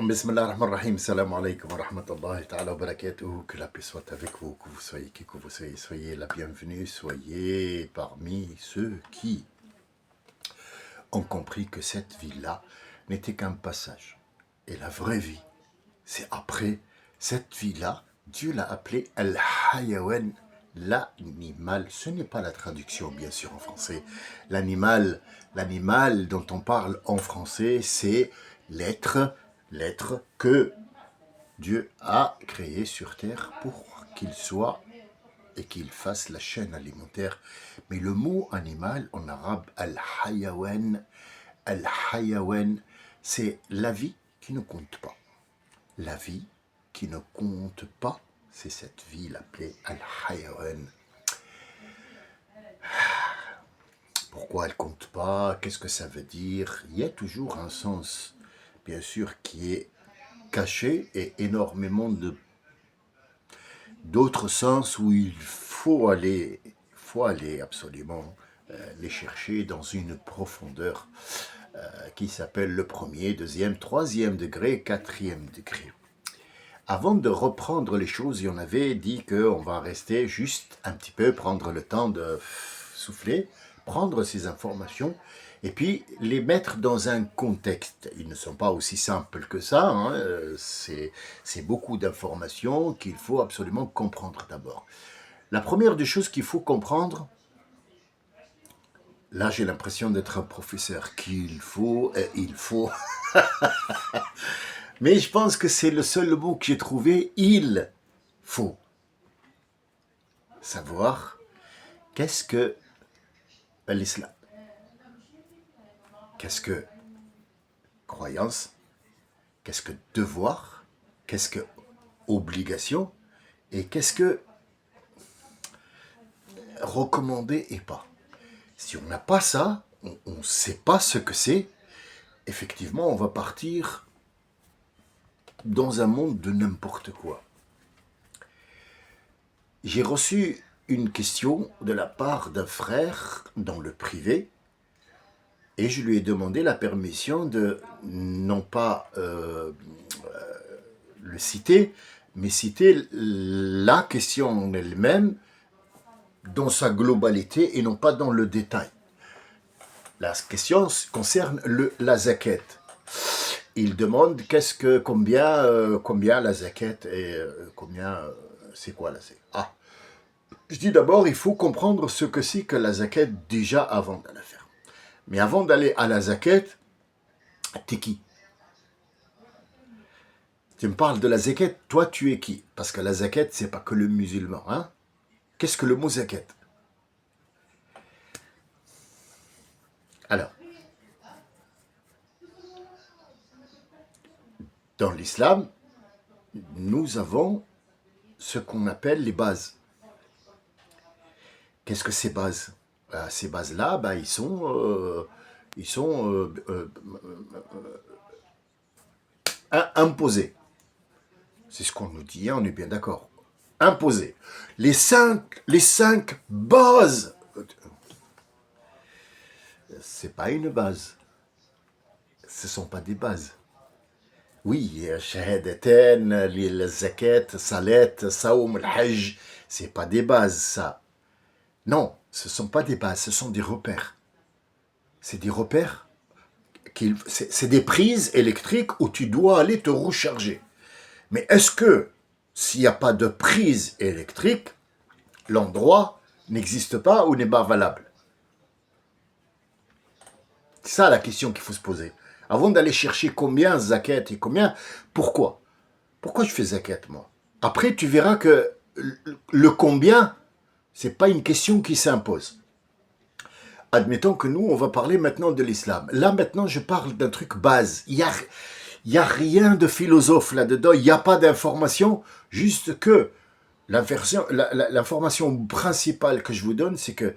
Bismillah ar-Rahman ar-Rahim, salam alaikum wa rahmatullahi ta'ala wa barakatuh, que la paix soit avec vous, que vous soyez qui que vous soyez, soyez la bienvenue, soyez parmi ceux qui ont compris que cette vie-là n'était qu'un passage. Et la vraie vie, c'est après cette vie-là, Dieu l'a appelé Al-Hayawan, l'animal. Ce n'est pas la traduction, bien sûr, en français. L'animal dont on parle en français, c'est l'être que Dieu a créé sur terre pour qu'il soit et qu'il fasse la chaîne alimentaire. Mais le mot animal en arabe, al-hayawan, c'est la vie qui ne compte pas. La vie qui ne compte pas, c'est cette vie appelée al-hayawan. Pourquoi elle ne compte pas? Qu'est-ce que ça veut dire? Il y a toujours un sens, bien sûr, qui est caché et énormément d'autres sens où il faut aller absolument les chercher dans une profondeur qui s'appelle le premier, deuxième, troisième degré, quatrième degré. Avant de reprendre les choses, il y en avait dit qu'on va rester juste un petit peu, prendre le temps de souffler, prendre ces informations et puis les mettre dans un contexte. Ils ne sont pas aussi simples que ça, hein. C'est beaucoup d'informations qu'il faut absolument comprendre d'abord. La première des choses qu'il faut comprendre, là j'ai l'impression d'être un professeur, qu'il faut, il faut, mais je pense que c'est le seul mot que j'ai trouvé, il faut savoir qu'est-ce que l'islam. Qu'est-ce que croyance? Qu'est-ce que devoir? Qu'est-ce que obligation? Et qu'est-ce que recommander et pas? Si on n'a pas ça, on ne sait pas ce que c'est, effectivement, on va partir dans un monde de n'importe quoi. J'ai reçu une question de la part d'un frère dans le privé, et je lui ai demandé la permission de, non pas le citer, mais citer la question en elle-même dans sa globalité et non pas dans le détail. La question concerne la zakat. Il demande combien la zakat et c'est quoi la zakat. Ah, je dis d'abord, il faut comprendre ce que c'est que la zakat déjà avant de la faire. Mais avant d'aller à la zakat, t'es qui? Tu me parles de la zakat, toi tu es qui? Parce que la zakat, c'est pas que le musulman, hein? Qu'est-ce que le mot zakat? Alors, dans l'islam, nous avons ce qu'on appelle les bases. Qu'est-ce que ces bases? Ces bases-là, ils sont imposés. C'est ce qu'on nous dit, hein, on est bien d'accord. Imposés. Les cinq bases. C'est pas une base. Ce sont pas des bases. Oui, shahadaten, la zakat, salat, saoum, al-hajj, c'est pas des bases, ça. Non, ce sont pas des bases, ce sont des repères. C'est des repères, c'est des prises électriques où tu dois aller te recharger. Mais est-ce que, s'il n'y a pas de prise électrique, l'endroit n'existe pas ou n'est pas valable? C'est ça la question qu'il faut se poser. Avant d'aller chercher combien zakat et combien, pourquoi? Pourquoi je fais zakat, moi? Après, tu verras que le combien, c'est pas une question qui s'impose. Admettons que nous, on va parler maintenant de l'islam. Là, maintenant, je parle d'un truc base. Il y a rien de philosophe là-dedans. Il n'y a pas d'information. Juste que l'information principale que je vous donne, c'est que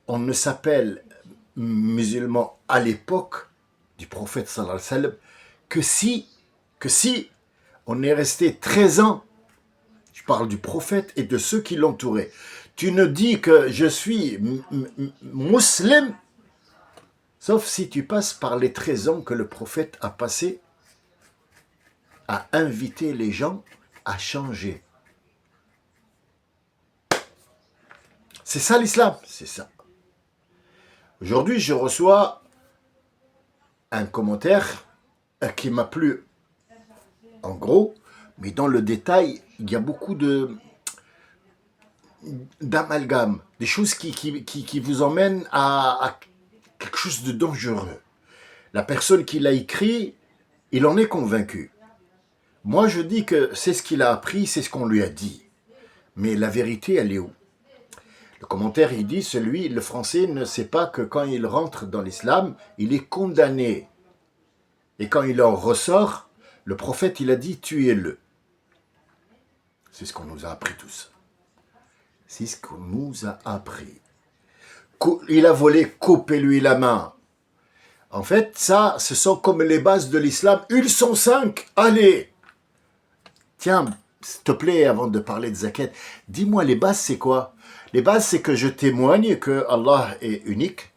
on ne s'appelle musulman à l'époque du prophète sallallahu alayhi wa sallam que si on est resté 13 ans. Je parle du prophète et de ceux qui l'entouraient. Tu ne dis que je suis musulman, sauf si tu passes par les 13 ans que le prophète a passé à inviter les gens à changer. C'est ça l'islam, c'est ça. Aujourd'hui, je reçois un commentaire qui m'a plu en gros, mais dans le détail, il y a beaucoup d'amalgames, des choses qui vous emmènent à quelque chose de dangereux. La personne qui l'a écrit, il en est convaincu. Moi, je dis que c'est ce qu'il a appris, c'est ce qu'on lui a dit. Mais la vérité, elle est où? Le commentaire, il dit, le français ne sait pas que quand il rentre dans l'islam, il est condamné. Et quand il en ressort, le prophète, il a dit, tuez-le. C'est ce qu'on nous a appris tous. C'est ce qu'on nous a appris. Il a volé, coupez-lui la main. En fait, ça, ce sont comme les bases de l'islam. Ils sont 5, allez. Tiens, s'il te plaît, avant de parler de zakat, dis-moi, les bases, c'est quoi? Les bases, c'est que je témoigne que Allah est unique.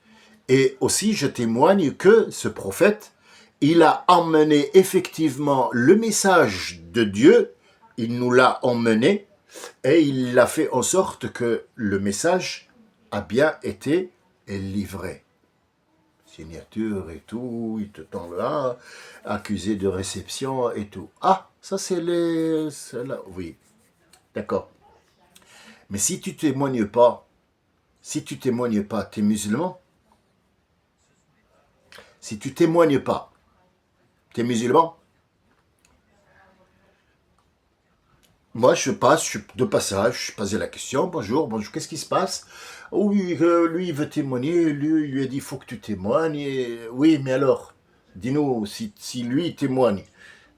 Et aussi, je témoigne que ce prophète, il a emmené effectivement le message de Dieu. Il nous l'a emmené. Et il a fait en sorte que le message a bien été livré. Signature et tout, il te tend là, accusé de réception et tout. Ah, ça c'est là, oui, d'accord. Mais si tu témoignes pas, t'es musulman. Si tu témoignes pas, t'es musulman. Moi, je passe de passage, je posais la question, bonjour, qu'est-ce qui se passe? Oh, oui, lui, il veut témoigner, lui, il lui a dit, il faut que tu témoignes. Oui, mais alors, dis-nous, si lui témoigne,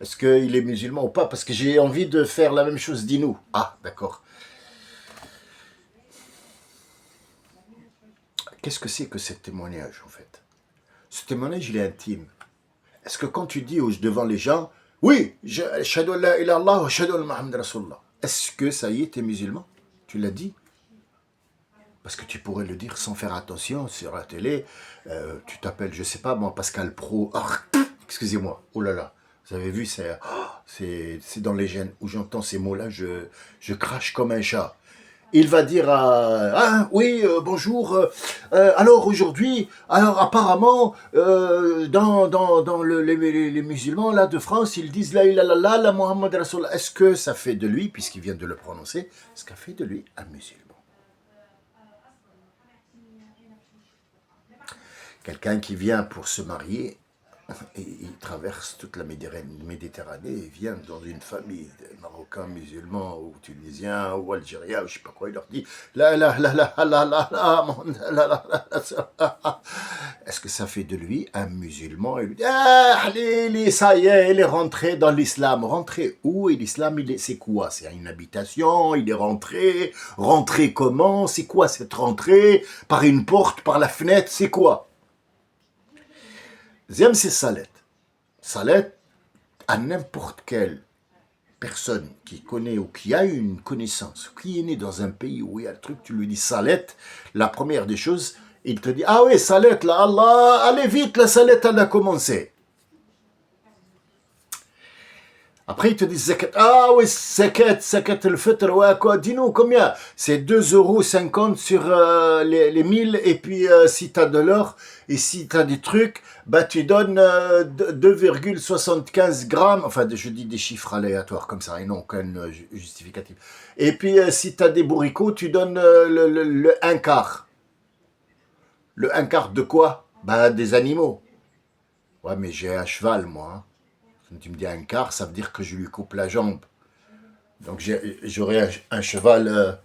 est-ce qu'il est musulman ou pas? Parce que j'ai envie de faire la même chose, dis-nous. Ah, d'accord. Qu'est-ce que c'est que ce témoignage, en fait? Ce témoignage, il est intime. Est-ce que quand tu dis devant les gens, oui, Ashhadu an la ilaha illallah wa ashhadu anna Muhammadan Rasulullah, est-ce que ça y est, t'es musulman? Tu l'as dit? Parce que tu pourrais le dire sans faire attention sur la télé. Tu t'appelles, je sais pas, moi, Pascal Pro. Oh, excusez-moi, oh là là. Vous avez vu, c'est dans les gènes où j'entends ces mots-là, je crache comme un chat. Il va dire ah oui bonjour alors aujourd'hui alors apparemment dans les musulmans là de France ils disent la ilaha illallah la Muhammad Rasoul. Est-ce que ça fait de lui, puisqu'il vient de le prononcer, est-ce que ça fait de lui un musulman? Quelqu'un qui vient pour se marier, et il traverse toute la Méditerranée, il vient dans une famille de Marocains, musulmans, ou Tunisiens, ou Algériens, ou je sais pas quoi, il leur dit est-ce que ça fait de lui un musulman? Il lui dit allez, ça y est, il est rentré dans l'islam. Rentré où? Et l'islam, c'est quoi? C'est une habitation, il est rentré. Rentré comment? C'est quoi cette rentrée? Par une porte, par la fenêtre, c'est quoi? Deuxième, c'est Salet. Salet, à n'importe quelle personne qui connaît ou qui a une connaissance, qui est né dans un pays où il y a le truc, tu lui dis Salet, la première des choses, il te dit ah oui, Salet, là, Allah, allez vite, la Salet, elle a commencé. Après, ils te disent zakat. Ah oui, zakat al-fitr, ouais, quoi, dis-nous combien? C'est 2,50 € sur les 1000, et puis si tu as de l'or, et si tu as des trucs, bah tu donnes 2,75 grammes, enfin je dis des chiffres aléatoires comme ça, et non aucun justificatif. Et puis si tu as des bourricots, tu donnes le 1/4. Le 1/4 de quoi? Bah des animaux. Ouais, mais j'ai un cheval, moi, hein. Quand tu me dis 1/4, ça veut dire que je lui coupe la jambe. Donc j'aurai un cheval.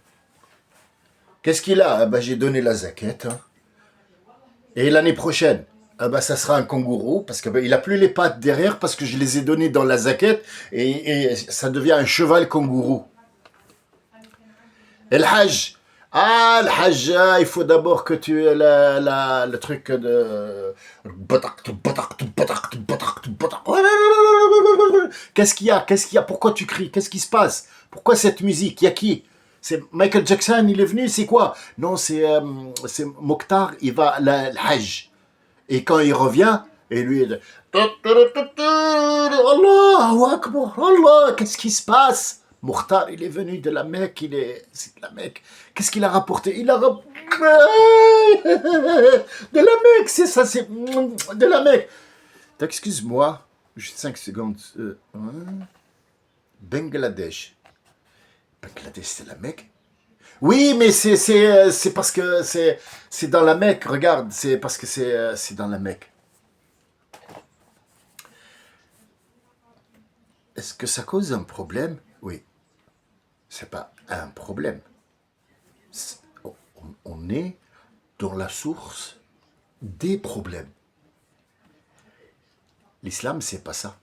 Qu'est-ce qu'il a? Ah bah, j'ai donné la zakat. Hein. Et l'année prochaine, ah bah, ça sera un kangourou, parce qu'il n'a plus les pattes derrière, parce que je les ai données dans la zakat, et ça devient un cheval kangourou. Et le hajj. Ah, le hajj, il faut d'abord que tu aies le truc de... Qu'est-ce qu'il y a? Qu'est-ce qu'il y a? Pourquoi tu cries? Qu'est-ce qui se passe? Pourquoi cette musique? Il y a qui? C'est Michael Jackson, il est venu, c'est quoi? Non, c'est Mokhtar, il va le hajj. Et quand il revient, et lui, il dit, Allahu Allahu Akbar, Allah, qu'est-ce qui se passe? Mukhtar, il est venu de la Mecque, c'est de la Mecque. Qu'est-ce qu'il a rapporté? Il a rapporté de la Mecque, c'est ça, c'est de la Mecque. Excuse-moi, juste 5 secondes. Bangladesh. Bangladesh, c'est la Mecque? Oui, mais c'est parce que c'est dans la Mecque, regarde, c'est parce que c'est dans la Mecque. Est-ce que ça cause un problème? Oui. C'est pas un problème. On est dans la source des problèmes. L'islam, c'est pas ça.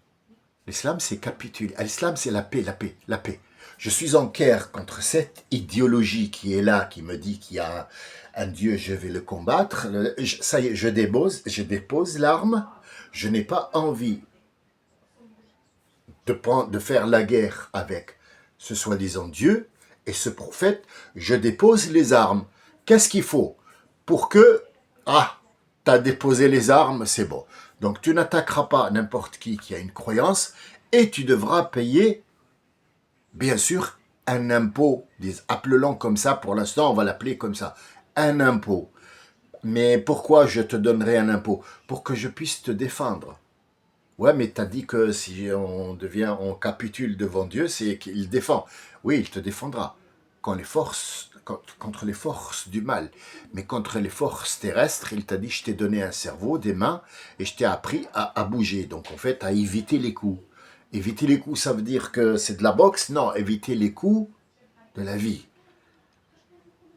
L'islam, c'est capituler. L'islam, c'est la paix, la paix, la paix. Je suis en guerre contre cette idéologie qui est là, qui me dit qu'il y a un Dieu, je vais le combattre. Ça y est, je dépose l'arme. Je n'ai pas envie de faire la guerre avec ce soi-disant Dieu et ce prophète. Je dépose les armes. Qu'est-ce qu'il faut pour que... Ah, tu as déposé les armes, c'est bon. Donc tu n'attaqueras pas n'importe qui a une croyance et tu devras payer, bien sûr, un impôt. Appelons comme ça, pour l'instant on va l'appeler comme ça, un impôt. Mais pourquoi je te donnerai un impôt? Pour que je puisse te défendre. Ouais, mais tu as dit que si on capitule devant Dieu, c'est qu'il défend. Oui, il te défendra contre les forces du mal. Mais contre les forces terrestres, il t'a dit, je t'ai donné un cerveau, des mains, et je t'ai appris à bouger. Donc en fait, à éviter les coups. Éviter les coups, ça veut dire que c'est de la boxe? Non, éviter les coups de la vie.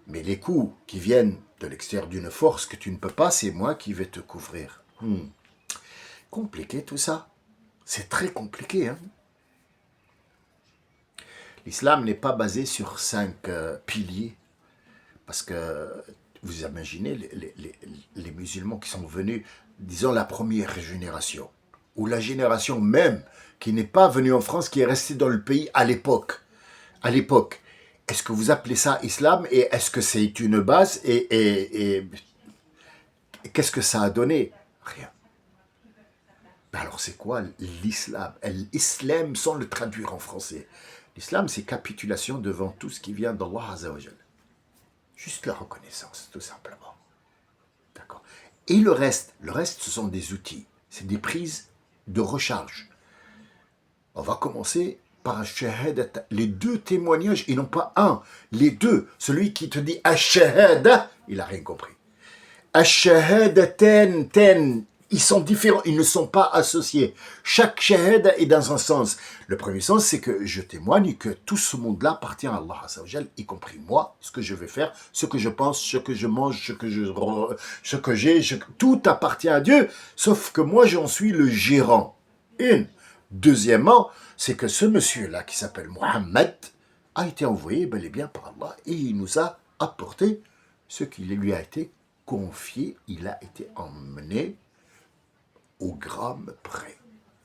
Mais les coups qui viennent de l'extérieur d'une force que tu ne peux pas, c'est moi qui vais te couvrir. Compliqué tout ça. C'est très compliqué. Hein? L'islam n'est pas basé sur 5 piliers. Parce que vous imaginez les musulmans qui sont venus, disons la première génération, ou la génération même qui n'est pas venue en France, qui est restée dans le pays à l'époque. À l'époque. Est-ce que vous appelez ça islam et est-ce que c'est une base et qu'est-ce que ça a donné? Rien. Alors c'est quoi l'islam? L'islam sans le traduire en français. L'islam c'est capitulation devant tout ce qui vient d'Allah Azza wa Jal. Juste la reconnaissance, tout simplement. D'accord. Et le reste, ce sont des outils. C'est des prises de recharge. On va commencer par Ash-Shahadat. Les 2 témoignages, et non pas un. Les 2. Celui qui te dit Ash-Shahada, il n'a rien compris. Ash-Shahadaten, ils sont différents, ils ne sont pas associés. Chaque shahada est dans un sens. Le premier sens, c'est que je témoigne que tout ce monde-là appartient à Allah, y compris moi, ce que je vais faire, ce que je pense, ce que je mange, ce que j'ai, tout appartient à Dieu, sauf que moi, j'en suis le gérant. Deuxièmement, c'est que ce monsieur-là, qui s'appelle Mohammed, a été envoyé bel et bien par Allah, et il nous a apporté ce qui lui a été confié, il a été emmené au gramme près,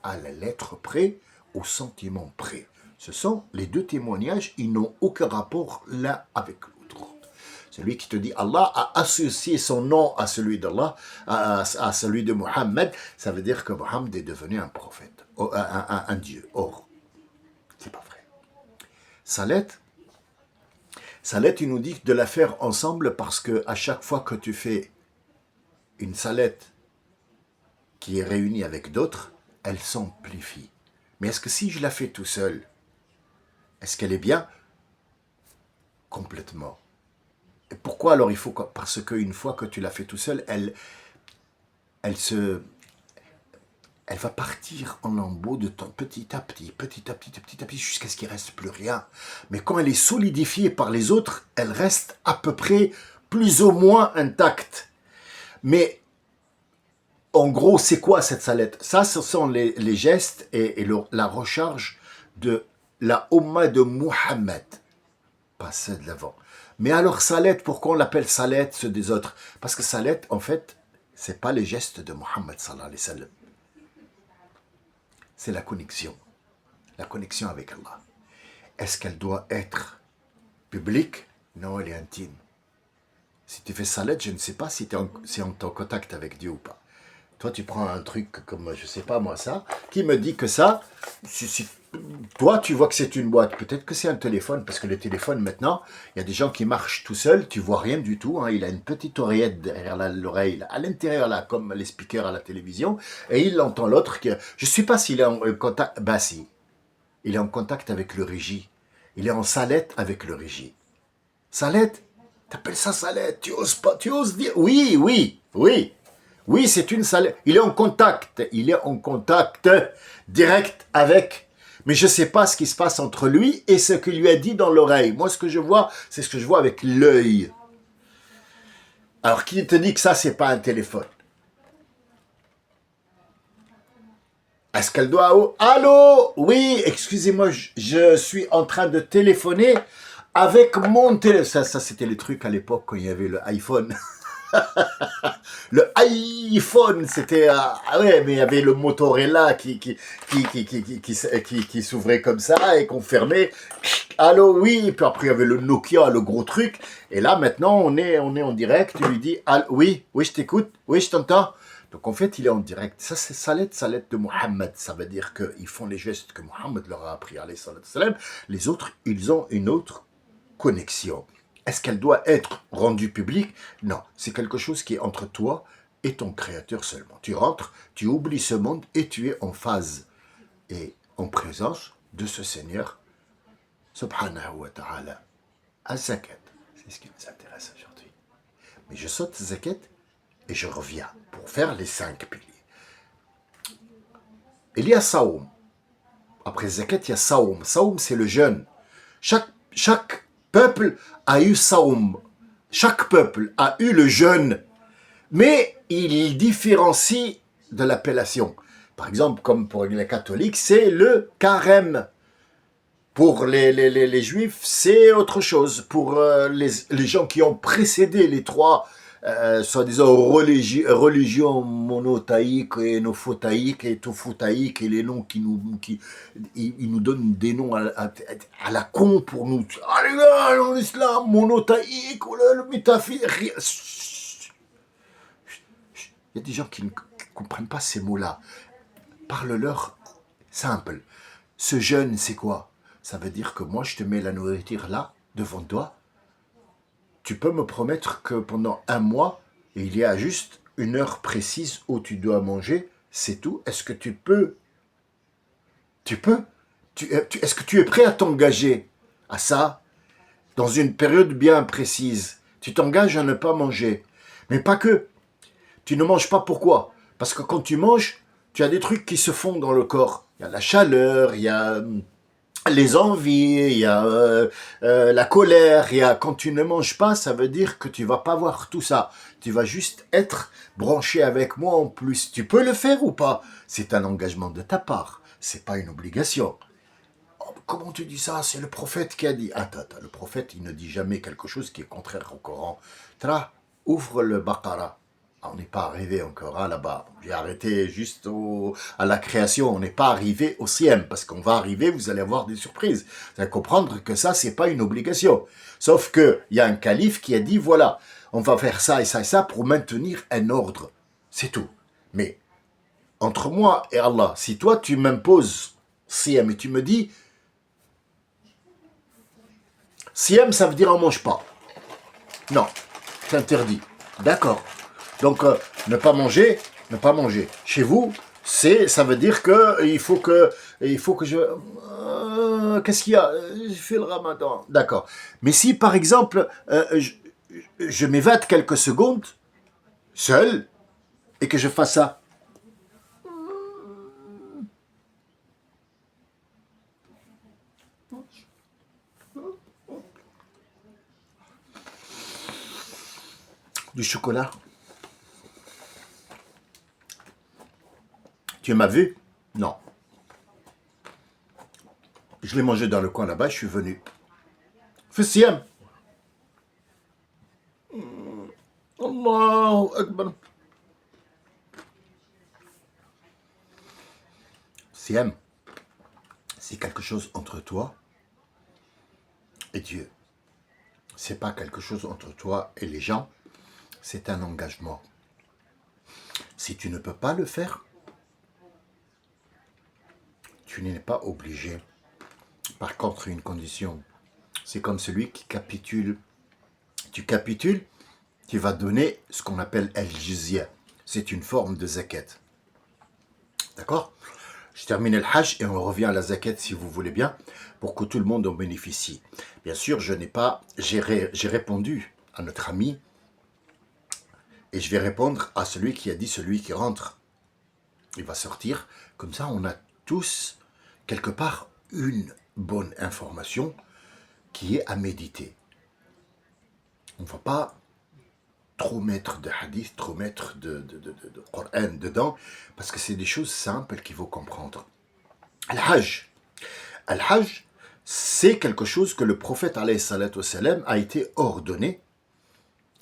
à la lettre près, au sentiment près. Ce sont les 2 témoignages, ils n'ont aucun rapport l'un avec l'autre. Celui qui te dit Allah a associé son nom à celui d'Allah, à celui de Mohammed, ça veut dire que Mohammed est devenu un prophète, un Dieu. Or, c'est pas vrai. Salet, il nous dit de la faire ensemble parce que à chaque fois que tu fais une salette qui est réunie avec d'autres, elle s'amplifie. Mais est-ce que si je la fais tout seul, est-ce qu'elle est bien? Complètement. Et pourquoi alors il faut parce qu'une fois que tu la fais tout seul, elle va partir en lambeaux de temps, petit à petit, jusqu'à ce qu'il ne reste plus rien. Mais quand elle est solidifiée par les autres, elle reste à peu près plus ou moins intacte. Mais en gros, c'est quoi cette salette? Ça, ce sont les gestes et la recharge de la Ummah de Muhammad. Pas celle de l'avant. Mais alors, salette, pourquoi on l'appelle salette, ceux des autres? Parce que salette, en fait, c'est pas les gestes de Muhammad sallallahu alayhi wa sallam. C'est la connexion avec Allah. Est-ce qu'elle doit être publique? Non, elle est intime. Si tu fais salette, je ne sais pas si tu es en contact avec Dieu ou pas. Toi, tu prends un truc comme, je sais pas moi, ça, qui me dit que ça, toi, tu vois que c'est une boîte. Peut-être que c'est un téléphone, parce que le téléphone, maintenant, il y a des gens qui marchent tout seuls, tu vois rien du tout. Hein, il a une petite oreillette derrière l'oreille, à l'intérieur, là, comme les speakers à la télévision, et il entend l'autre qui... Je ne sais pas s'il est en contact... Bah si, il est en contact avec le régie. Il est en salette avec le régie. Salette? T'appelles ça salette? Tu oses pas, tu oses dire... Oui, oui, oui. Oui, c'est une salette. Il est en contact. Il est en contact direct avec... Mais je ne sais pas ce qui se passe entre lui et ce qu'il lui a dit dans l'oreille. Moi, ce que je vois, c'est ce que je vois avec l'œil. Alors, qui te dit que ça, c'est pas un téléphone? Est-ce qu'elle doit... Oh, allô? Oui, excusez-moi, je suis en train de téléphoner avec mon téléphone. Ça c'était les trucs à l'époque quand il y avait le iPhone. Le iPhone, c'était... ah ouais, mais il y avait le Motorola qui s'ouvrait comme ça et qu'on fermait. Allô, oui. Et puis après, il y avait le Nokia, le gros truc. Et là, maintenant, on est en direct. Tu lui dis, oui, oui, je t'écoute. Oui, je t'entends. Donc, en fait, il est en direct. Ça, c'est Salet de Mohammed. Ça veut dire qu'ils font les gestes que Mohammed leur a appris. Les autres, ils ont une autre connexion. Est-ce qu'elle doit être rendue publique? Non, c'est quelque chose qui est entre toi et ton créateur seulement. Tu rentres, tu oublies ce monde et tu es en phase et en présence de ce Seigneur, subhanahu wa ta'ala, à zakat. C'est ce qui nous intéresse aujourd'hui. Mais je saute zakat et je reviens pour faire les 5 piliers. Il y a saoum. Après zakat, il y a saoum. Saoum, c'est le jeûne. Chaque peuple a eu saoum. Chaque peuple a eu le jeûne. Mais il différencie de l'appellation. Par exemple, comme pour les catholiques, c'est le carême. Pour les juifs, c'est autre chose. Pour les gens qui ont précédé les trois, soi-disant, religions monothaïques et nophotaïques et tophotaïques, et les noms ils nous donnent des noms à la con pour nous. Ah les gars, l'islam monothaïque, le métaphysique. Il y a des gens qui ne comprennent pas ces mots-là. Parle-leur simple. Ce jeûne, c'est quoi? Ça veut dire que moi, je te mets la nourriture là, devant toi. Tu peux me promettre que pendant un mois, il y a juste une heure précise où tu dois manger, c'est tout. Est-ce que tu peux? Tu peux? Est-ce que tu es prêt à t'engager à ça dans une période bien précise? Tu t'engages à ne pas manger. Mais pas que. Tu ne manges pas, pourquoi? Parce que quand tu manges, tu as des trucs qui se font dans le corps. Il y a la chaleur, il y a les envies, il y a la colère. Quand tu ne manges pas, ça veut dire que tu vas pas voir tout ça. Tu vas juste être branché avec moi en plus. Tu peux le faire ou pas? C'est un engagement de ta part. C'est pas une obligation. Oh, comment tu dis ça? C'est le prophète qui a dit. Attends, le prophète, il ne dit jamais quelque chose qui est contraire au Coran. Ouvre le Baqarah. On n'est pas arrivé encore là-bas. J'ai arrêté juste à la création. On n'est pas arrivé au Siem. Parce qu'on va arriver, vous allez avoir des surprises. Vous allez comprendre que ça, c'est pas une obligation. Sauf qu'il y a un calife qui a dit, voilà, on va faire ça et ça et ça pour maintenir un ordre. C'est tout. Mais entre moi et Allah, si toi, tu m'imposes Siem et tu me dis, Siem, ça veut dire on mange pas. Non, c'est interdit. D'accord. Donc, ne pas manger. Chez vous, ça veut dire que il faut que je... qu'est-ce qu'il y a? Je fais le ramadan. D'accord. Mais si, par exemple, je m'évade quelques secondes, seul, et que je fasse ça. Du chocolat. Tu m'as vu? Non. Je l'ai mangé dans le coin là-bas, je suis venu. Fais Siem. Allahu Akbar. Siem, c'est quelque chose entre toi et Dieu. C'est pas quelque chose entre toi et les gens, c'est un engagement. Si tu ne peux pas le faire, tu n'es pas obligé. Par contre, une condition, c'est comme celui qui capitule. Tu capitules, tu vas donner ce qu'on appelle al-jizya. C'est une forme de zakat. D'accord? Je termine le hajj et on revient à la zakat si vous voulez bien, pour que tout le monde en bénéficie. Bien sûr, j'ai répondu à notre ami et je vais répondre à celui qui a dit celui qui rentre. Il va sortir. Comme ça, on a tous, quelque part, une bonne information qui est à méditer. On ne va pas trop mettre de hadith, trop mettre de Coran dedans, parce que c'est des choses simples qu'il faut comprendre. Al-Hajj. Al-Hajj, c'est quelque chose que le prophète alayhi salatu wassalam a été ordonné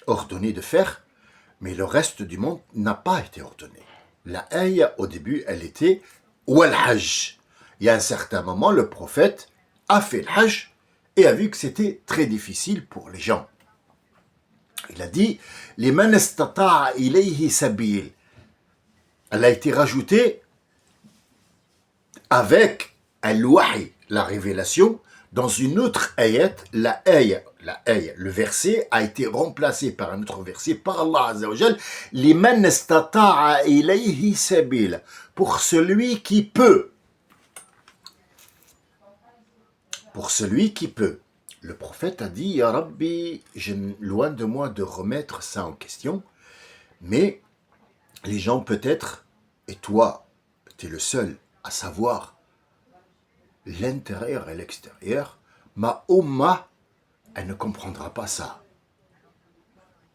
de faire, mais le reste du monde n'a pas été ordonné. La ayah, au début, elle était Wal-Hajj. Il y a un certain moment, le prophète a fait le Hajj et a vu que c'était très difficile pour les gens. Il a dit « Liman istata'a ilayhi sabil ». Elle a été rajoutée avec al-wahi, la révélation. Dans une autre ayat, le verset a été remplacé par un autre verset par Allah Azza wa Jal. « Liman istata'a ilayhi sabil » pour celui qui peut. Pour celui qui peut. Le prophète a dit, Ya Rabbi, loin de moi de remettre ça en question, mais les gens peut-être, et toi, tu es le seul à savoir l'intérieur et l'extérieur, ma umma, elle ne comprendra pas ça.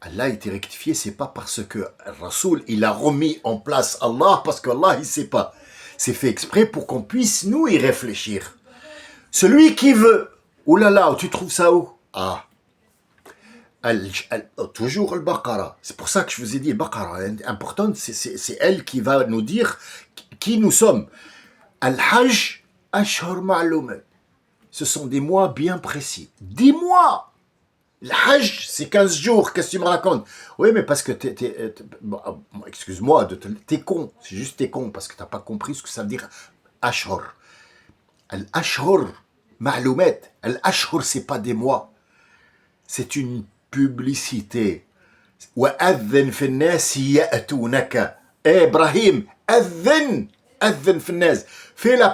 Allah a été rectifié, c'est pas parce que Rasoul, il a remis en place Allah, parce qu'Allah, il ne sait pas. C'est fait exprès pour qu'on puisse, nous, y réfléchir. Celui qui veut, oh là là, tu trouves ça où? Ah, toujours le Baqara. C'est pour ça que je vous ai dit, le Baqara, important, c'est elle qui va nous dire qui nous sommes. Al-Hajj, Ashhur Ma'lumat. Ce sont des mois bien précis. 10 mois. Le Hajj, c'est 15 jours. Qu'est-ce que tu me racontes? Oui, mais parce que excuse-moi, t'es con. C'est juste t'es con parce que t'as pas compris ce que ça veut dire Ashhur. Al-Ashhur Ma'lumat. Al-Ashhur, c'est pas des mois. C'est une publicité. وَأَذِّنْ فِي النَّاسِ يَأْتُونَكَ. Ibrahim, أذن في الناس. Fais la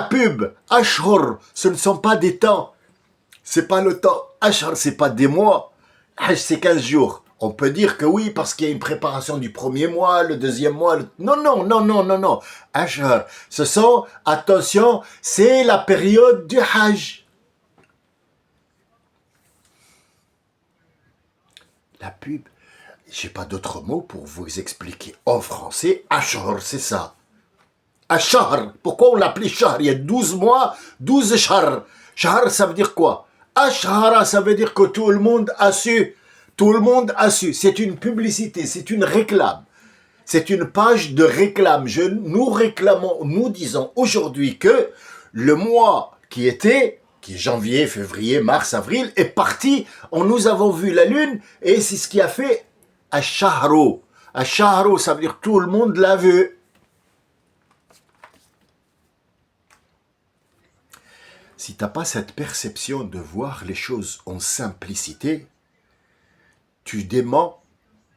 pub. Ashhur, ce ne sont pas des temps. C'est pas le temps. Ashhur, c'est pas des mois. Hajj, c'est 15 jours. On peut dire que oui, parce qu'il y a une préparation du premier mois, le deuxième mois. Non. Ashhur, ce sont, attention, c'est la période du Hajj. La pub, j'ai pas d'autre mot pour vous expliquer. En français, Ashhur, c'est ça. Ashhur, pourquoi on l'appelait Shahr? Il y a 12 mois, 12 Shahr. Shahr, ça veut dire quoi? Ashhara, ça veut dire que tout le monde a su. Tout le monde a su. C'est une publicité, c'est une réclame. C'est une page de réclame. Nous disons aujourd'hui que le mois qui est janvier, février, mars, avril, est parti. Nous avons vu la lune et c'est ce qui a fait Ash-Shahru. Ash-Shahru, ça veut dire tout le monde l'a vu. Si tu n'as pas cette perception de voir les choses en simplicité, tu déments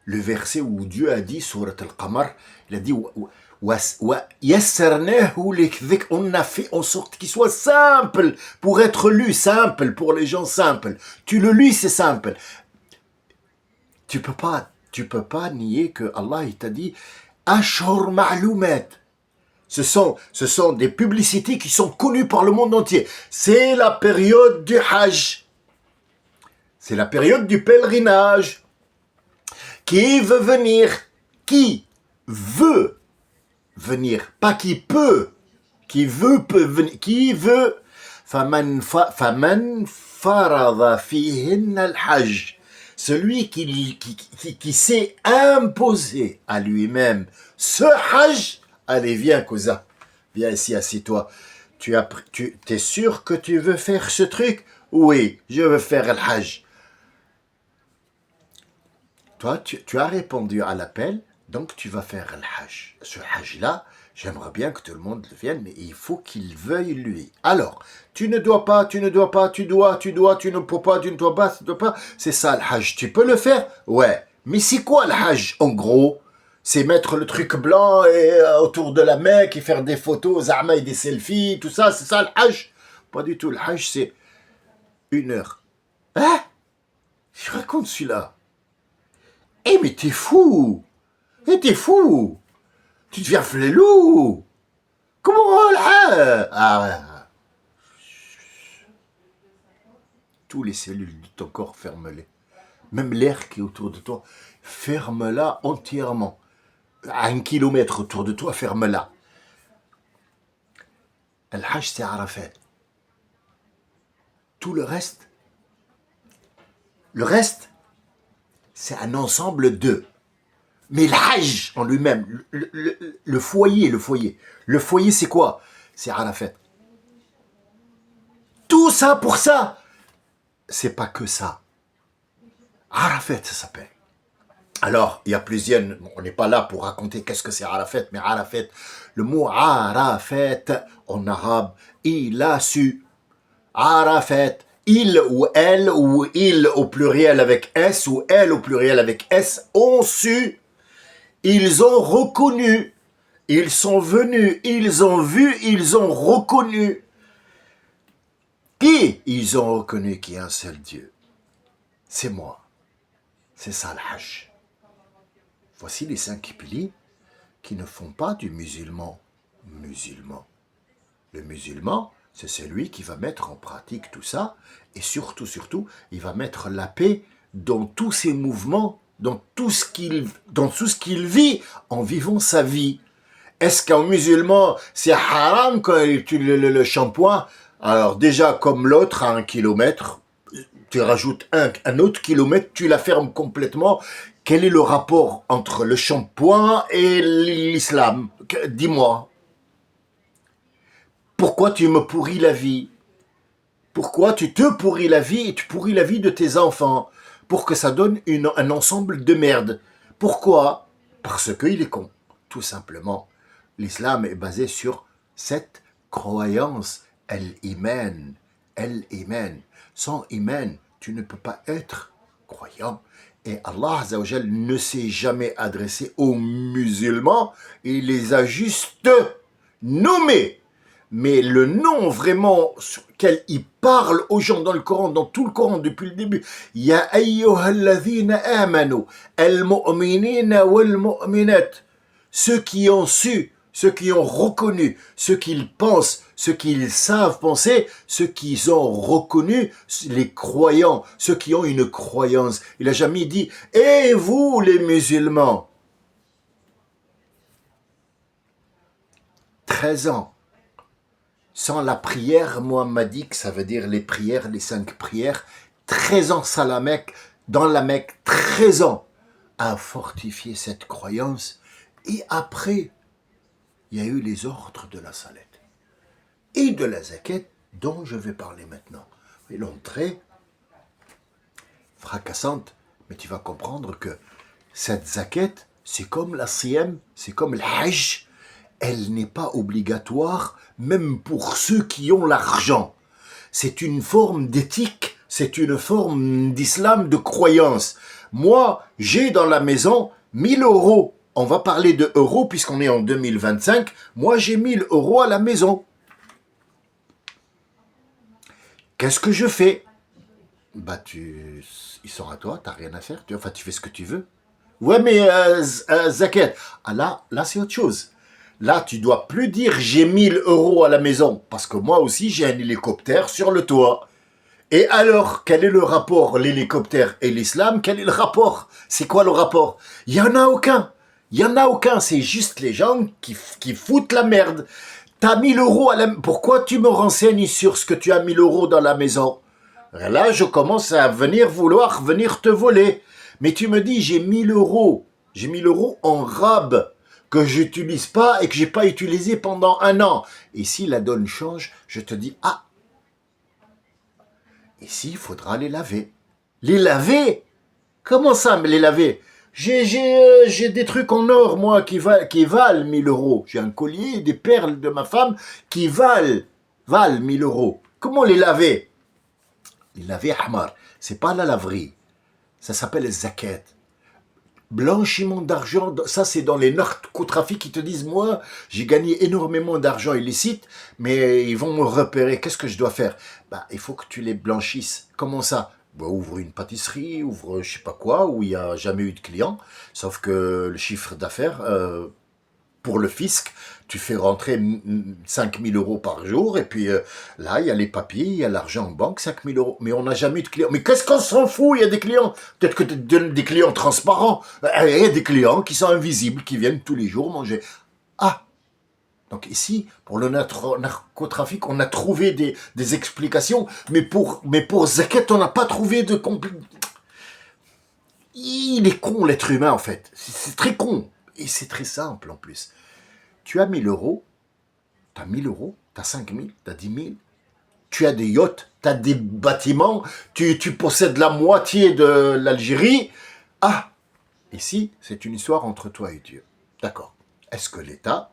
le verset où Dieu a dit, Surat Al-Qamar, il a dit on a fait en sorte qu'il soit simple pour être lu, simple pour les gens simples. Tu le lis, c'est simple. Tu peux pas nier que Allah il t'a dit Ashhur Ma'lumat. Ce sont des publicités qui sont connues par le monde entier. C'est la période du Hajj. C'est la période du pèlerinage. Qui veut venir? Qui veut venir? Pas qui peut. Qui veut peut venir. Qui veut? Faman farada fihinna al-hajj. Celui qui s'est imposé à lui-même ce hajj. Allez, viens, cousin. Viens ici, assis-toi. Tu es sûr que tu veux faire ce truc? Oui, je veux faire le hajj. Toi, tu as répondu à l'appel. Donc tu vas faire le hajj. Ce hajj-là, j'aimerais bien que tout le monde le vienne, mais il faut qu'il veuille lui. Alors, tu ne dois pas, tu ne dois pas, tu dois, tu ne peux pas, tu ne dois pas, tu ne dois pas. C'est ça le hajj. Tu peux le faire? Ouais. Mais c'est quoi le hajj en gros? C'est mettre le truc blanc et, autour de la Mecque et faire des photos, zama et des selfies, tout ça, c'est ça le hajj? Pas du tout. Le hajj, c'est 1 heure. Hein? Je raconte celui-là. Eh mais t'es fou! Eh t'es fou! Tu deviens flelou! Comment là? Tous les cellules de ton corps, ferme-les. Même l'air qui est autour de toi, ferme-la entièrement. À 1 kilomètre autour de toi, ferme-la. Le Hajj, c'est Arafat. Tout le reste, c'est un ensemble de. Mais le Hajj en lui-même, le foyer. Le foyer, c'est quoi? C'est Arafat. Tout ça pour ça. C'est pas que ça. Arafat, ça s'appelle. Alors, il y a plusieurs, on n'est pas là pour raconter qu'est-ce que c'est Arafat, mais Arafat, le mot Arafat en arabe, il a su. Arafat, il ou elle, ou il au pluriel avec S, ou elle au pluriel avec S, ont su. Ils ont reconnu. Ils sont venus, ils ont vu, ils ont reconnu. Qui? Ils ont reconnu qu'il y a un seul Dieu. C'est moi. C'est ça le Hajj. Voici les 5 piliers qui ne font pas du musulman. Le musulman, c'est celui qui va mettre en pratique tout ça, et surtout, il va mettre la paix dans tous ses mouvements, dans tout ce qu'il vit, en vivant sa vie. Est-ce qu'un musulman, c'est haram quand il utilise le shampoing? Alors déjà, comme l'autre, à 1 kilomètre, tu rajoutes un autre kilomètre, tu la fermes complètement. Quel est le rapport entre le shampoing et l'islam? Dis-moi. Pourquoi tu me pourris la vie? Pourquoi tu te pourris la vie et tu pourris la vie de tes enfants? Pour que ça donne un ensemble de merde. Pourquoi? Parce qu'il est con, tout simplement. L'islam est basé sur cette croyance, el-iman. Sans iman, tu ne peux pas être croyant. Et Allah Azza wa Jal ne s'est jamais adressé aux musulmans, il les a juste nommés. Mais le nom vraiment sur lequel il parle aux gens dans le Coran, dans tout le Coran depuis le début, Ya ayyuhalladhina amanu, al-mu'minina wal-mu'minat, ceux qui ont su, ceux qui ont reconnu, ceux qu'ils pensent, ceux qu'ils savent penser, ceux qui ont reconnu, les croyants, ceux qui ont une croyance. Il n'a jamais dit « Et vous les musulmans » 13 ans. Sans la prière mohammadique, ça veut dire les prières, les 5 prières, 13 ans à la Mecque, dans la Mecque, 13 ans à fortifier cette croyance. Et après, il y a eu les ordres de la salette et de la zakat dont je vais parler maintenant. Et l'entrée fracassante, mais tu vas comprendre que cette zakat, c'est comme la siyam, c'est comme le hajj, elle n'est pas obligatoire, même pour ceux qui ont l'argent. C'est une forme d'éthique, c'est une forme d'islam, de croyance. Moi, j'ai dans la maison 1000 euros. On va parler de euros puisqu'on est en 2025. Moi, j'ai 1000 euros à la maison. Qu'est-ce que je fais? Bah, ils sont à toi, t'as rien à faire. Tu fais ce que tu veux. Ouais, mais zakat. Ah, là, c'est autre chose. Là, tu dois plus dire j'ai 1000 euros à la maison, parce que moi aussi j'ai un hélicoptère sur le toit. Et alors, quel est le rapport, l'hélicoptère et l'islam? Quel est le rapport? C'est quoi le rapport? Il n'y en a aucun. Il n'y en a aucun. C'est juste les gens qui foutent la merde. T'as 1000 euros à la maison. Pourquoi tu me renseignes sur ce que tu as 1000 euros dans la maison? Là, je commence à vouloir venir te voler. Mais tu me dis j'ai 1000 euros. J'ai 1000 euros en rab que j'utilise pas et que j'ai pas utilisé pendant 1 an. Et si la donne change, je te dis, ah, ici, il faudra les laver. Les laver? Comment ça, mais les laver? J'ai des trucs en or, moi, qui valent 1 000 euros. J'ai un collier, des perles de ma femme qui valent 1 000 euros. Comment les laver? Les laver, Ahmar. C'est pas la laverie. Ça s'appelle les zakat. Blanchiment d'argent, ça c'est dans les narcotrafics qui te disent, moi, j'ai gagné énormément d'argent illicite, mais ils vont me repérer, qu'est-ce que je dois faire? Bah, il faut que tu les blanchisses. Comment ça? Bah, ouvre une pâtisserie, ouvre je sais pas quoi, où il n'y a jamais eu de clients, sauf que le chiffre d'affaires, pour le fisc, tu fais rentrer 5 000 euros par jour, et puis là, il y a les papiers, il y a l'argent en banque, 5 000 euros. Mais on n'a jamais eu de clients. Mais qu'est-ce qu'on s'en fout? Il y a des clients. Peut-être que tu donnes des clients transparents. Il y a des clients qui sont invisibles, qui viennent tous les jours manger. Ah! Donc ici, pour le narcotrafic, on a trouvé des explications, mais pour Zakat, on n'a pas trouvé de... Il est con, l'être humain, en fait. C'est très con. Et c'est très simple, en plus. Tu as 1 000 euros, tu as 1 000 euros, tu as 5 000, tu as 10 000, tu as des yachts, tu as des bâtiments, tu possèdes la moitié de l'Algérie. Ah, ici, c'est une histoire entre toi et Dieu. D'accord. Est-ce que l'État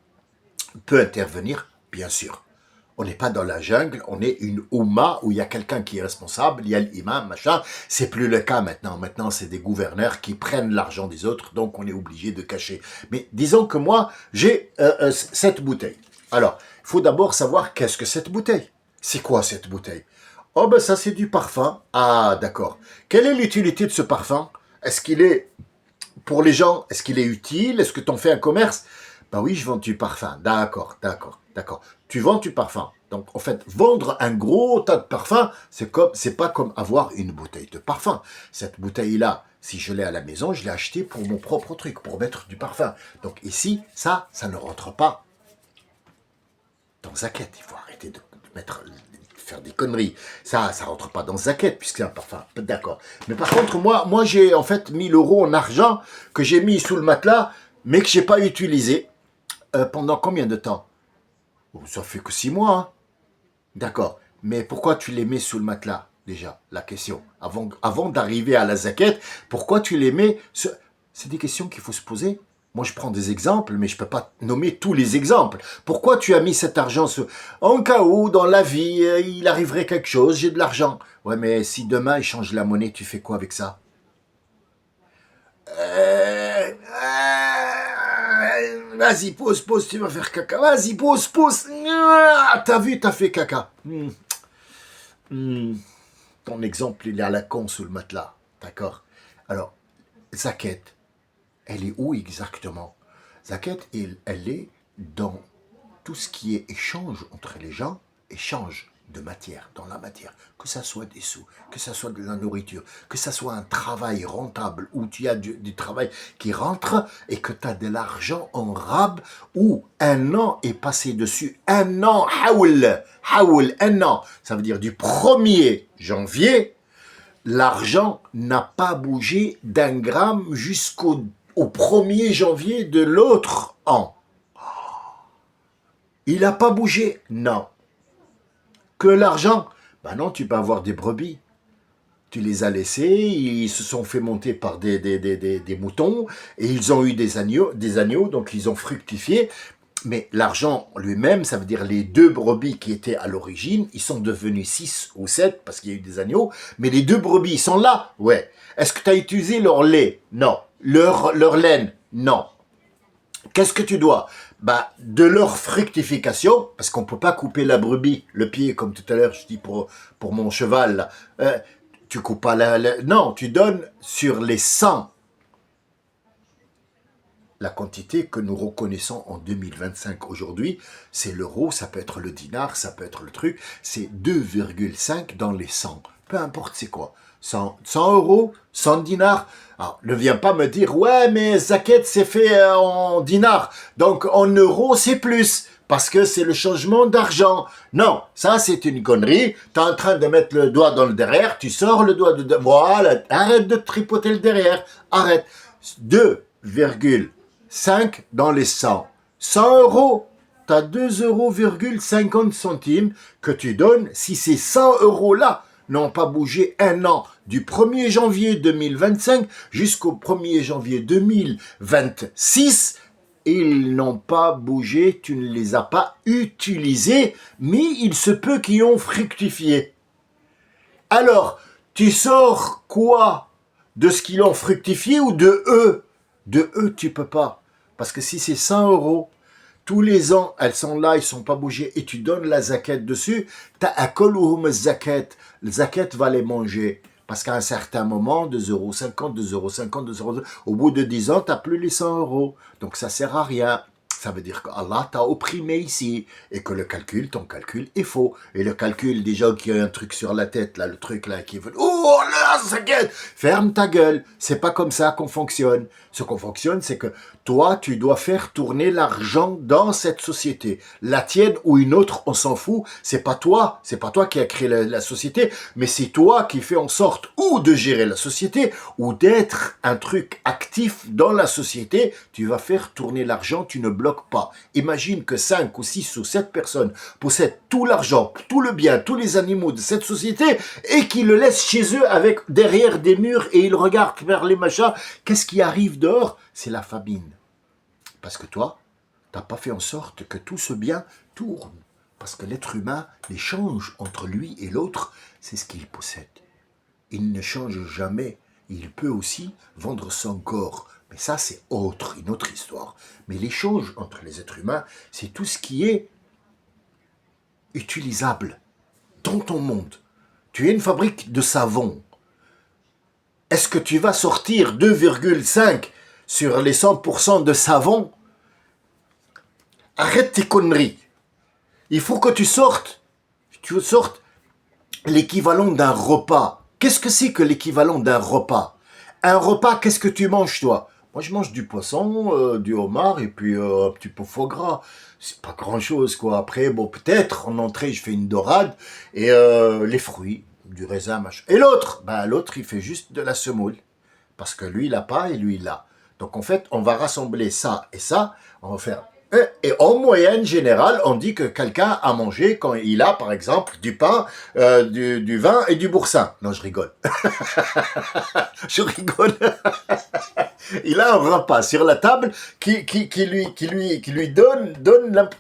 peut intervenir? Bien sûr. On n'est pas dans la jungle, on est une Oumma où il y a quelqu'un qui est responsable, il y a l'imam, machin. C'est plus le cas maintenant. Maintenant, c'est des gouverneurs qui prennent l'argent des autres, donc on est obligé de cacher. Mais disons que moi, j'ai cette bouteille. Alors, il faut d'abord savoir qu'est-ce que cette bouteille. C'est quoi cette bouteille? Oh ben ça, c'est du parfum. Ah, d'accord. Quelle est l'utilité de ce parfum? Est-ce qu'il est, pour les gens, est-ce qu'il est utile? Est-ce que tu en fais un commerce? Ben oui, je vends du parfum. D'accord, d'accord, d'accord. Tu vends du parfum. Donc, en fait, vendre un gros tas de parfums, c'est pas comme avoir une bouteille de parfum. Cette bouteille-là, si je l'ai à la maison, je l'ai achetée pour mon propre truc, pour mettre du parfum. Donc ici, ça ne rentre pas dans Zakat. Il faut arrêter de faire des conneries. Ça rentre pas dans Zakat, puisque c'est un parfum. D'accord. Mais par contre, moi j'ai en fait 1 000 euros en argent que j'ai mis sous le matelas, mais que j'ai pas utilisé. Pendant combien de temps? Ça fait que 6 mois, hein. D'accord. Mais pourquoi tu les mets sous le matelas, déjà? La question. Avant d'arriver à la zakat, pourquoi tu les mets... C'est des questions qu'il faut se poser. Moi, je prends des exemples, mais je ne peux pas nommer tous les exemples. Pourquoi tu as mis cet argent en cas où, dans la vie, il arriverait quelque chose, j'ai de l'argent. Ouais, mais si demain, il change la monnaie, tu fais quoi avec ça? Vas-y, pose, tu vas faire caca. Vas-y, pose. T'as vu, t'as fait caca. Ton exemple, il est à la con sous le matelas. D'accord. Alors, Zakat, elle est où exactement? Zakat, elle est dans tout ce qui est échange entre les gens, échange de matière, dans la matière, que ça soit des sous, que ça soit de la nourriture, que ça soit un travail rentable, où tu as du travail qui rentre et que tu as de l'argent en rab, où un an est passé dessus, un an, un an, ça veut dire du 1er janvier, l'argent n'a pas bougé d'1 gramme jusqu'au 1er janvier de l'autre an. Il n'a pas bougé? Non. Que l'argent? Ben non, tu peux avoir des brebis. Tu les as laissés, ils se sont fait monter par des moutons, et ils ont eu des agneaux, donc ils ont fructifié. Mais l'argent lui-même, ça veut dire les 2 brebis qui étaient à l'origine, ils sont devenus 6 ou 7 parce qu'il y a eu des agneaux, mais les 2 brebis, ils sont là? Ouais. Est-ce que tu as utilisé leur lait? Non. Leur laine? Non. Qu'est-ce que tu dois? Bah, de leur fructification, parce qu'on ne peut pas couper la brebis, le pied, comme tout à l'heure, je dis pour mon cheval, là. Tu coupes pas non, tu donnes sur les 100 la quantité que nous reconnaissons en 2025 aujourd'hui, c'est l'euro, ça peut être le dinar, ça peut être le truc, c'est 2,5 dans les 100. Peu importe c'est quoi. 100 euros, 100 dinars. Alors, ne viens pas me dire, ouais, mais Zakat, c'est fait en dinars. Donc, en euros, c'est plus. Parce que c'est le changement d'argent. Non, ça, c'est une connerie. Tu es en train de mettre le doigt dans le derrière, tu sors le doigt de... Voilà, arrête de tripoter le derrière. Arrête. 2,5 dans les 100. 100 euros, tu as 2,50 € que tu donnes si ces 100 euros-là n'ont pas bougé un an, du 1er janvier 2025 jusqu'au 1er janvier 2026, ils n'ont pas bougé, tu ne les as pas utilisés, mais il se peut qu'ils ont fructifié. Alors, tu sors quoi? De ce qu'ils ont fructifié ou de eux? De eux, tu peux pas. Parce que si c'est 100 euros, tous les ans, elles sont là, ils sont pas bougés, et tu donnes la zakat dessus, t'as un koluhum zakat. Le zakat va les manger. Parce qu'à un certain moment, 2,50 €, 2,50 €, 2 €, au bout de 10 ans, t'as plus les 100 euros. Donc ça sert à rien. Ça veut dire qu'Allah t'a opprimé ici et que ton calcul est faux. Et le calcul, déjà qu'il y a un truc sur la tête, là, le truc là qui veut... Oh là, ça gueule. Ferme ta gueule. C'est pas comme ça qu'on fonctionne. Ce qu'on fonctionne, c'est que toi, tu dois faire tourner l'argent dans cette société. La tienne ou une autre, on s'en fout. C'est pas toi qui as créé la société, mais c'est toi qui fais en sorte ou de gérer la société ou d'être un truc actif dans la société. Tu vas faire tourner l'argent, tu ne bloques pas. Imagine que 5 ou 6 ou 7 personnes possèdent tout l'argent, tout le bien, tous les animaux de cette société et qui le laissent chez eux avec derrière des murs et ils regardent vers les machins. Qu'est-ce qui arrive dehors? C'est la famine. Parce que toi, tu n'as pas fait en sorte que tout ce bien tourne. Parce que l'être humain, l'échange entre lui et l'autre, c'est ce qu'il possède. Il ne change jamais. Il peut aussi vendre son corps. Mais ça, c'est une autre histoire. Mais l'échange entre les êtres humains, c'est tout ce qui est utilisable dans ton monde. Tu es une fabrique de savon. Est-ce que tu vas sortir 2,5 sur les 100% de savon? Arrête tes conneries. Il faut que tu sortes l'équivalent d'un repas. Qu'est-ce que c'est que l'équivalent d'un repas? Un repas, qu'est-ce que tu manges, toi? Moi, je mange du poisson, du homard et puis un petit peu de foie gras. C'est pas grand-chose, quoi. Après, bon, peut-être, en entrée, je fais une dorade et les fruits, du raisin, machin. Et l'autre? L'autre, il fait juste de la semoule. Parce que lui, il n'a pas et lui, il a. Donc, en fait, on va rassembler ça et ça. On va faire... Et en moyenne générale, on dit que quelqu'un a mangé quand il a, par exemple, du pain, du vin et du boursin. Non, je rigole. Je rigole. Il a un repas sur la table qui lui donne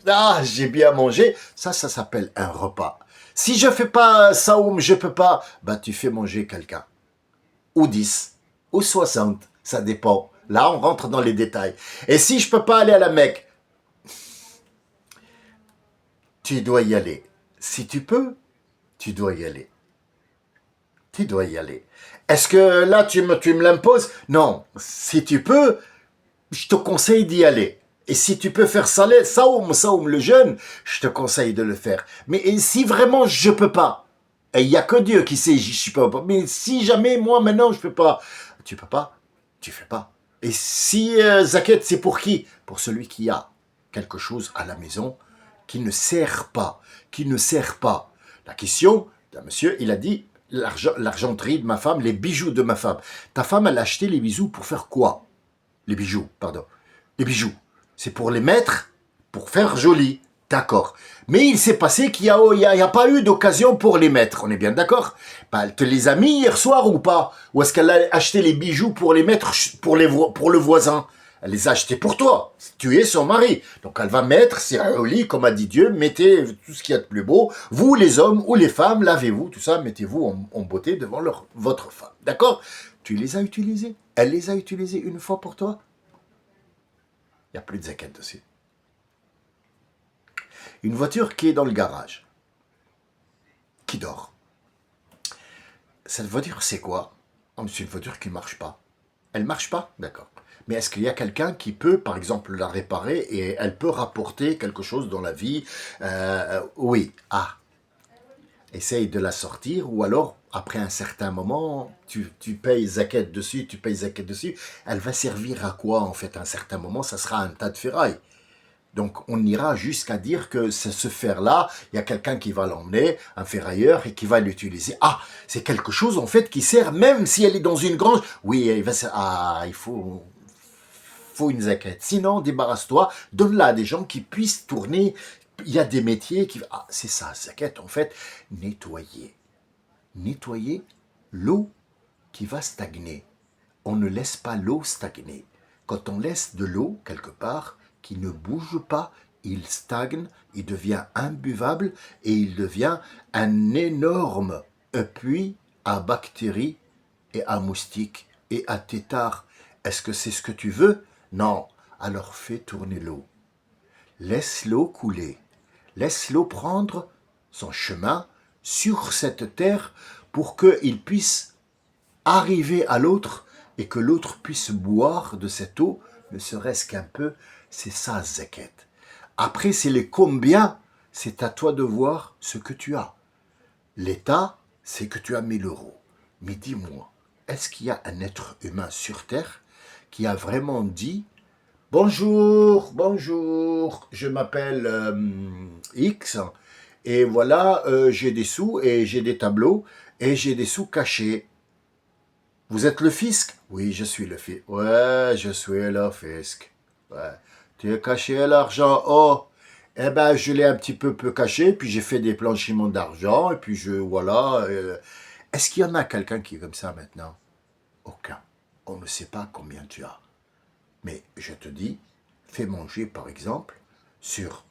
ah, j'ai bien mangé. Ça s'appelle un repas. Si je fais pas saoum, je peux pas. Tu fais manger quelqu'un. Ou 10, ou 60, ça dépend. Là, on rentre dans les détails. Et si je peux pas aller à la Mecque, tu dois y aller. Si tu peux, tu dois y aller. Tu dois y aller. Est-ce que là, tu me l'imposes? Non. Si tu peux, je te conseille d'y aller. Et si tu peux faire Saoum le jeûne, je te conseille de le faire. Mais si vraiment je peux pas, et il n'y a que Dieu qui sait, je peux pas. Mais si jamais, moi, maintenant, je peux pas. Tu peux pas, tu fais pas. Et si zakat, c'est pour qui? Pour celui qui a quelque chose à la maison qui ne sert pas, La question d'un monsieur, il a dit, l'argenterie de ma femme, les bijoux de ma femme. Ta femme, elle a acheté les bijoux pour faire quoi? Les bijoux, c'est pour les mettre, pour faire joli, d'accord. Mais il s'est passé qu'il n'y a pas eu d'occasion pour les mettre, on est bien d'accord? Elle te les a mis hier soir ou pas? Ou est-ce qu'elle a acheté les bijoux pour les mettre pour le voisin? Elle les a achetés pour toi. Tu es son mari. Donc elle va mettre, c'est joli, comme a dit Dieu, mettez tout ce qu'il y a de plus beau. Vous, les hommes ou les femmes, lavez-vous, tout ça, mettez-vous en beauté devant votre femme. D'accord? Tu les as utilisés. Elle les a utilisés une fois pour toi. Il n'y a plus de zakat dessus. Une voiture qui est dans le garage, qui dort. Cette voiture, c'est quoi? C'est une voiture qui ne marche pas. Elle ne marche pas? D'accord. Mais est-ce qu'il y a quelqu'un qui peut, par exemple, la réparer et elle peut rapporter quelque chose dans la vie? Oui. Essaye de la sortir ou alors, après un certain moment, tu payes zakat dessus, Elle va servir à quoi, en fait, à un certain moment? Ça sera un tas de ferraille. Donc, on ira jusqu'à dire que ce fer-là, il y a quelqu'un qui va l'emmener, un ferrailleur, et qui va l'utiliser. C'est quelque chose, en fait, qui sert, même si elle est dans une grange. Oui, il faut une zakat. Sinon, débarrasse-toi, donne-la à des gens qui puissent tourner. Il y a des métiers qui... c'est ça, zakat, en fait, nettoyer. nettoyer l'eau qui va stagner. On ne laisse pas l'eau stagner. Quand on laisse de l'eau quelque part qui ne bouge pas, il stagne, il devient imbuvable et il devient un énorme puits à bactéries et à moustiques et à têtards. Est-ce que c'est ce que tu veux? Non. Alors fais tourner l'eau. Laisse l'eau couler. Laisse l'eau prendre son chemin sur cette terre pour qu'il puisse arriver à l'autre et que l'autre puisse boire de cette eau, ne serait-ce qu'un peu. C'est ça, zakat. Après, c'est les combien, c'est à toi de voir ce que tu as. L'État, c'est que tu as 1000 euros. Mais dis-moi, est-ce qu'il y a un être humain sur Terre qui a vraiment dit « Bonjour, bonjour, je m'appelle X, et voilà, j'ai des sous et j'ai des tableaux et j'ai des sous cachés. Vous êtes le fisc? Oui, je suis le fisc. Ouais, je suis le fisc. Ouais. Tu as caché l'argent? Oh, eh ben, je l'ai un petit peu caché, puis j'ai fait des blanchiments d'argent, et puis voilà. Est-ce qu'il y en a quelqu'un qui est comme ça maintenant? Aucun. On ne sait pas combien tu as. Mais je te dis, fais manger, par exemple, sur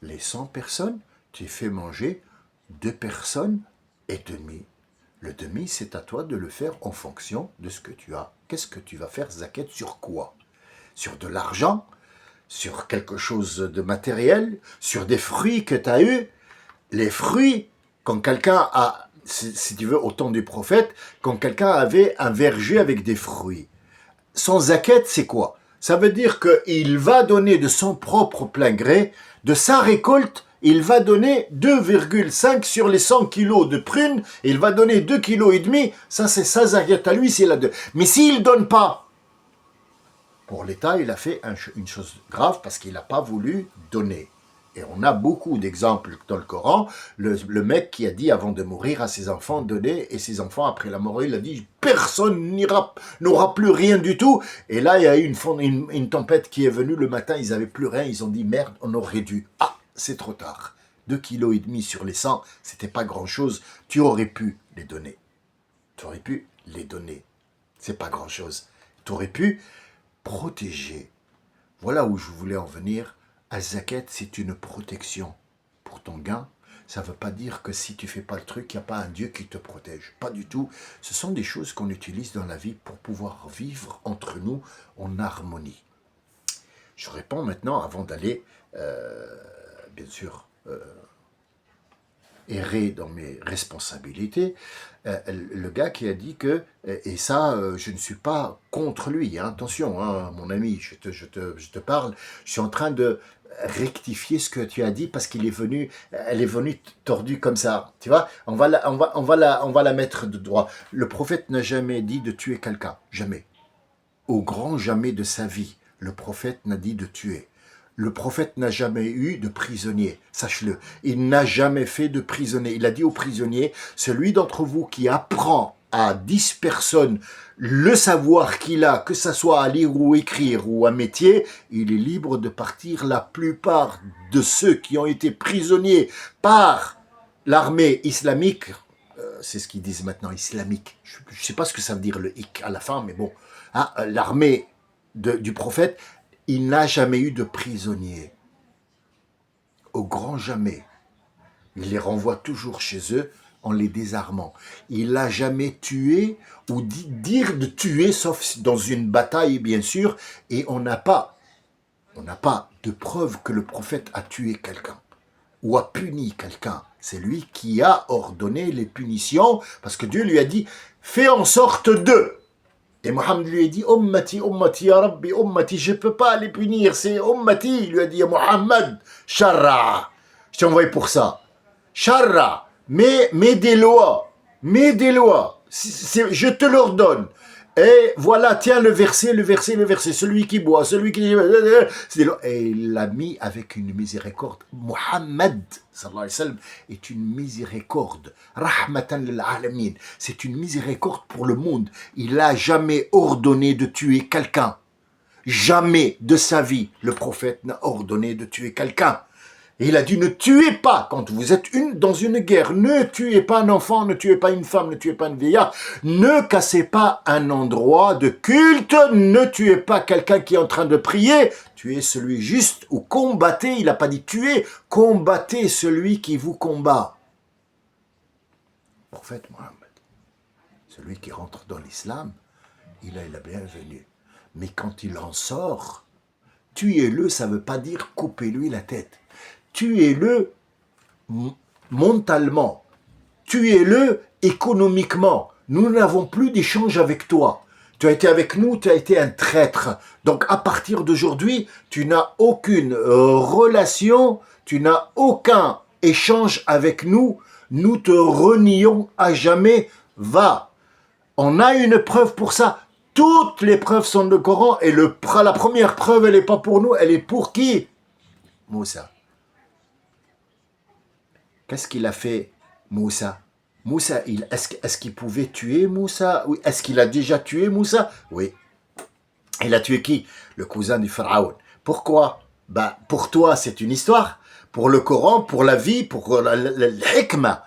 les 100 personnes, tu fais manger 2 personnes et demie. Le demi, c'est à toi de le faire en fonction de ce que tu as. Qu'est-ce que tu vas faire, zakat, sur quoi? Sur de l'argent? Sur quelque chose de matériel? Sur des fruits que tu as eus? Les fruits, quand quelqu'un a, si tu veux, au temps du prophète, quand quelqu'un avait un verger avec des fruits, son zakat, c'est quoi? Ça veut dire qu'il va donner de son propre plein gré, de sa récolte, il va donner 2,5 sur les 100 kilos de prunes, il va donner 2,5 kg, ça c'est sa zakat à lui, c'est la 2. Mais s'il ne donne pas, pour l'État, il a fait une chose grave parce qu'il n'a pas voulu donner. Et on a beaucoup d'exemples dans le Coran. Le mec qui a dit avant de mourir à ses enfants, donnez, et ses enfants, après la mort, il a dit, personne n'aura plus rien du tout. Et là, il y a eu une tempête qui est venue le matin, ils n'avaient plus rien, ils ont dit, merde, on aurait dû. Ah, c'est trop tard. 2,5 kg sur les 100, c'était pas grand-chose. Tu aurais pu les donner. Tu aurais pu les donner. C'est pas grand-chose. Tu aurais pu protéger. Voilà où je voulais en venir. Al-Zakat, c'est une protection pour ton gain. Ça ne veut pas dire que si tu ne fais pas le truc, il n'y a pas un Dieu qui te protège. Pas du tout. Ce sont des choses qu'on utilise dans la vie pour pouvoir vivre entre nous en harmonie. Je réponds maintenant, avant d'aller, bien sûr, errer dans mes responsabilités, le gars qui a dit que, et ça, je ne suis pas contre lui, hein, attention, hein, mon ami, je te parle, je suis en train de rectifier ce que tu as dit parce elle est venue tordue comme ça, tu vois, on va la mettre de droit. Le prophète n'a jamais dit de tuer quelqu'un, jamais. Au grand jamais de sa vie, le prophète n'a dit de tuer. Le prophète n'a jamais eu de prisonnier, sache-le. Il n'a jamais fait de prisonnier. Il a dit aux prisonniers, celui d'entre vous qui apprend à 10 personnes le savoir qu'il a, que ça soit à lire ou écrire ou un métier, il est libre de partir. La plupart de ceux qui ont été prisonniers par l'armée islamique, c'est ce qu'ils disent maintenant, islamique. Je ne sais pas ce que ça veut dire le hic à la fin, mais bon, hein, l'armée du prophète, il n'a jamais eu de prisonniers. Au grand jamais. Il les renvoie toujours chez eux en les désarmant. Il n'a jamais tué ou dire de tuer, sauf dans une bataille, bien sûr, et on n'a pas de preuve que le prophète a tué quelqu'un ou a puni quelqu'un. C'est lui qui a ordonné les punitions, parce que Dieu lui a dit « fais en sorte de ». Et Mohammed lui a dit « Ummati, Ummati, ya Rabbi, Ummati, je ne peux pas les punir, c'est Ummati ». Il lui a dit « Mohammed, Sharra, je t'ai envoyé pour ça. Sharra, mets des lois, je te l'ordonne. Et voilà, tiens le verset, celui qui boit, celui qui... Et il l'a mis avec une miséricorde. Mohammed, sallallahu alayhi wa sallam, est une miséricorde. Rahmatan lil alamin. C'est une miséricorde pour le monde. Il n'a jamais ordonné de tuer quelqu'un. Jamais de sa vie, le prophète n'a ordonné de tuer quelqu'un. Et il a dit, ne tuez pas, quand vous êtes dans une guerre, ne tuez pas un enfant, ne tuez pas une femme, ne tuez pas un vieillard, ne cassez pas un endroit de culte, ne tuez pas quelqu'un qui est en train de prier, tuez celui juste, ou combattez, il n'a pas dit tuer, combattez celui qui vous combat. En fait, Mohammed, celui qui rentre dans l'islam, il a la bienvenue. Mais quand il en sort, tuez-le, ça ne veut pas dire coupez-lui la tête. Tuez-le mentalement, tuez-le économiquement. Nous n'avons plus d'échange avec toi. Tu as été avec nous, tu as été un traître. Donc à partir d'aujourd'hui, tu n'as aucune relation, tu n'as aucun échange avec nous. Nous te renions à jamais. Va. On a une preuve pour ça. Toutes les preuves sont dans le Coran et la première preuve, elle n'est pas pour nous, elle est pour qui? Moussa. Qu'est-ce qu'il a fait, Moussa? Moussa, est-ce qu'il pouvait tuer Moussa? Oui. Est-ce qu'il a déjà tué Moussa? Oui. Il a tué qui? Le cousin du Pharaon. Pourquoi? Pour toi, c'est une histoire. Pour le Coran, pour la vie, pour le hikmah.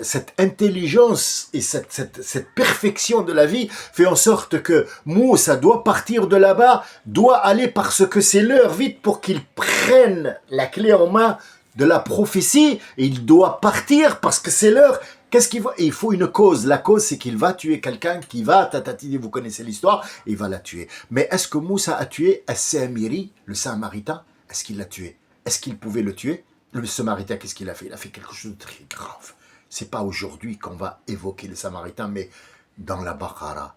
Cette intelligence et cette perfection de la vie fait en sorte que Moussa doit partir de là-bas, doit aller parce que c'est l'heure, vite, pour qu'il prenne la clé en main de la prophétie, et il doit partir parce que c'est l'heure. Qu'est-ce qu'il va? Il faut une cause. La cause, c'est qu'il va tuer quelqu'un qui va, vous connaissez l'histoire, il va la tuer. Mais est-ce que Moussa a tué As-Samiri, le Samaritain? Est-ce qu'il l'a tué? Est-ce qu'il pouvait le tuer? Le Samaritain, qu'est-ce qu'il a fait? Il a fait quelque chose de très grave. C'est pas aujourd'hui qu'on va évoquer le Samaritain, mais dans la Baqara,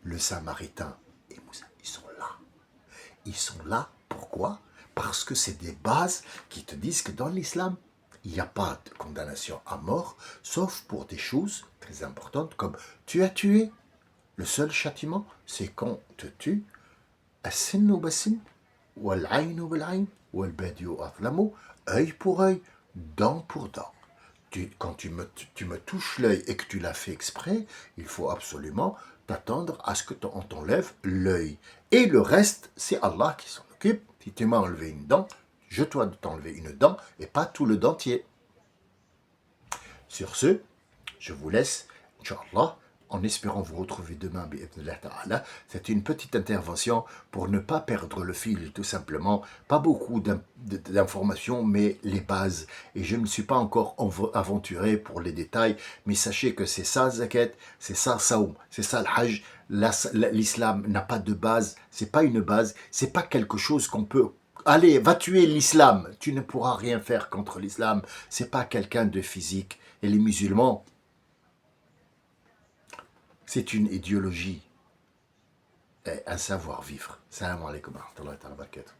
le Samaritain et Moussa, ils sont là. Ils sont là, pourquoi? Parce que c'est des bases qui te disent que dans l'islam, il n'y a pas de condamnation à mort, sauf pour des choses très importantes comme tu as tué. Le seul châtiment, c'est qu'on te tue. As-sinnu bas-sin, wal-aynu bil-ayn, wal-badiyu azlamu, œil pour œil, dent pour dent. Quand tu me touches l'œil et que tu l'as fait exprès, il faut absolument t'attendre à ce qu'on t'enlève l'œil. Et le reste, c'est Allah qui s'en occupe. Si tu m'as enlevé une dent, je dois t'enlever une dent et pas tout le dentier. Sur ce, je vous laisse, Inch'Allah, en espérant vous retrouver demain, c'est une petite intervention pour ne pas perdre le fil, tout simplement. Pas beaucoup d'informations, mais les bases. Et je ne me suis pas encore aventuré pour les détails, mais sachez que c'est ça zakat, c'est ça saoum, c'est ça le hajj. L'islam n'a pas de base, c'est pas une base, c'est pas quelque chose qu'on peut... Allez, va tuer l'islam, tu ne pourras rien faire contre l'islam, c'est pas quelqu'un de physique. Et les musulmans, c'est une idéologie, un savoir-vivre. Salam alaikum wa rahmatullahi wa barakatuh.